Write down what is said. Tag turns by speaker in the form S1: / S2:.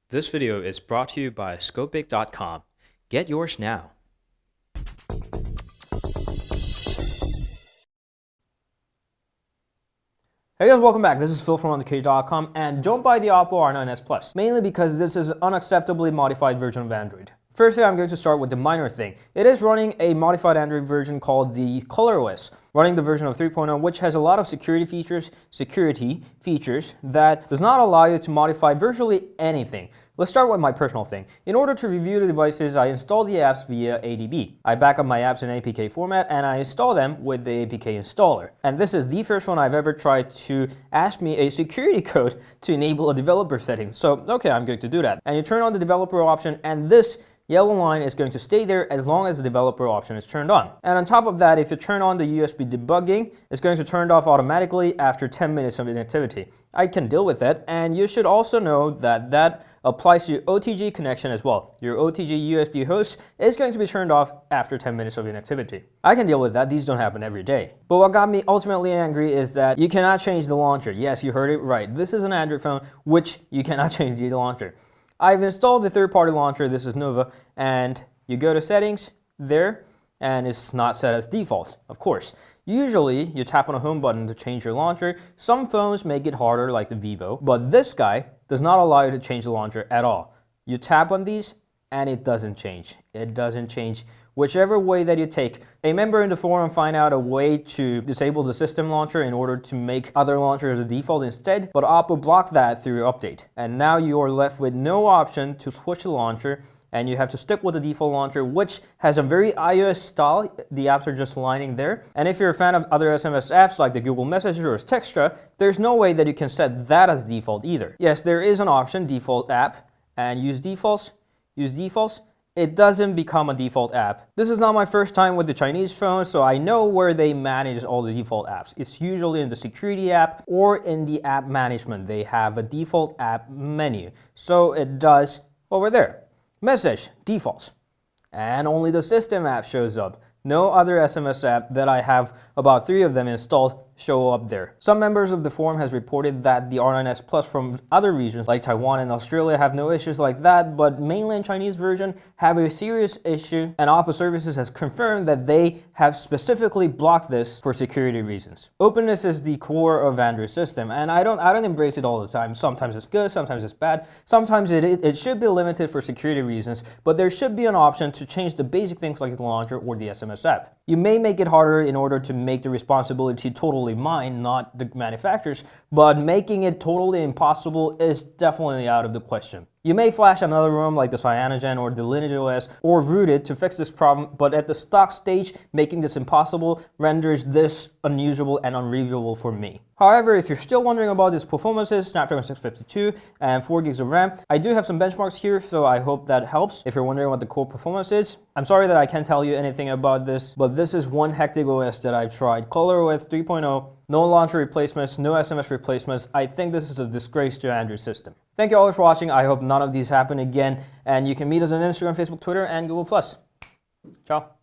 S1: This video is brought to you by Scopic.com. Get yours now.
S2: Hey guys, welcome back. This is Phil from Untitled.com, and don't buy the Oppo R9s Plus, mainly because this is an unacceptably modified version of Android. Firstly, I'm going to start with the minor thing. It is running a modified Android version called the ColorOS, running the version of 3.0, which has a lot of security features that does not allow you to modify virtually anything. Let's start with my personal thing. In order to review the devices, I install the apps via ADB. I back up my apps in APK format and I install them with the APK installer. And this is the first one I've ever tried to ask me a security code to enable a developer setting. So, okay, I'm going to do that. And you turn on the developer option, and this yellow line is going to stay there as long as the developer option is turned on. And on top of that, if you turn on the USB debugging, it's going to turn off automatically after 10 minutes of inactivity. I can deal with that, and you should also know that that applies to your OTG connection as well. Your OTG USB host is going to be turned off after 10 minutes of inactivity. I can deal with that. These don't happen every day. But what got me ultimately angry is that you cannot change the launcher. Yes, you heard it right. This is an Android phone, which you cannot change the launcher. I've installed the third-party launcher, this is Nova, and you go to settings there, and it's not set as default, of course. Usually, you tap on a home button to change your launcher. Some phones make it harder, like the Vivo, but this guy does not allow you to change the launcher at all. You tap on these, and it doesn't change. It doesn't change. Whichever way that you take. A member in the forum find out a way to disable the system launcher in order to make other launchers the default instead, but Oppo blocked that through your update. And now you're left with no option to switch the launcher, and you have to stick with the default launcher, which has a very iOS style. The apps are just lining there. And if you're a fan of other SMS apps like the Google Messenger or Textra, there's no way that you can set that as default either. Yes, there is an option, default app, and use defaults. It doesn't become a default app. This is not my first time with the Chinese phone, so I know where they manage all the default apps. It's usually in the security app or in the app management. They have a default app menu. So it does over there. Message, defaults. And only the system app shows up. No other SMS app that I have about 3 of them installed show up there. Some members of the forum has reported that the R9s Plus from other regions like Taiwan and Australia have no issues like that, but mainland Chinese version have a serious issue, and Oppo Services has confirmed that they have specifically blocked this for security reasons. Openness is the core of Android system, and I don't embrace it all the time. Sometimes it's good, sometimes it's bad, sometimes it should be limited for security reasons, but there should be an option to change the basic things like the launcher or the SMS app. You may make it harder in order to make the responsibility totally mine, not the manufacturer's, but making it totally impossible is definitely out of the question. You may flash another ROM like the Cyanogen or the Lineage OS or root it to fix this problem, but at the stock stage, making this impossible renders this unusable and unreviewable for me. However, if you're still wondering about its performances, Snapdragon 652 and 4 gigs of RAM, I do have some benchmarks here, so I hope that helps if you're wondering what the core performance is. I'm sorry that I can't tell you anything about this, but this is one hectic OS that I've tried. ColorOS 3.0, no launcher replacements, no SMS replacements. I think this is a disgrace to Android system. Thank you all for watching. I hope none of these happen again, and you can meet us on Instagram, Facebook, Twitter, and Google+. Ciao.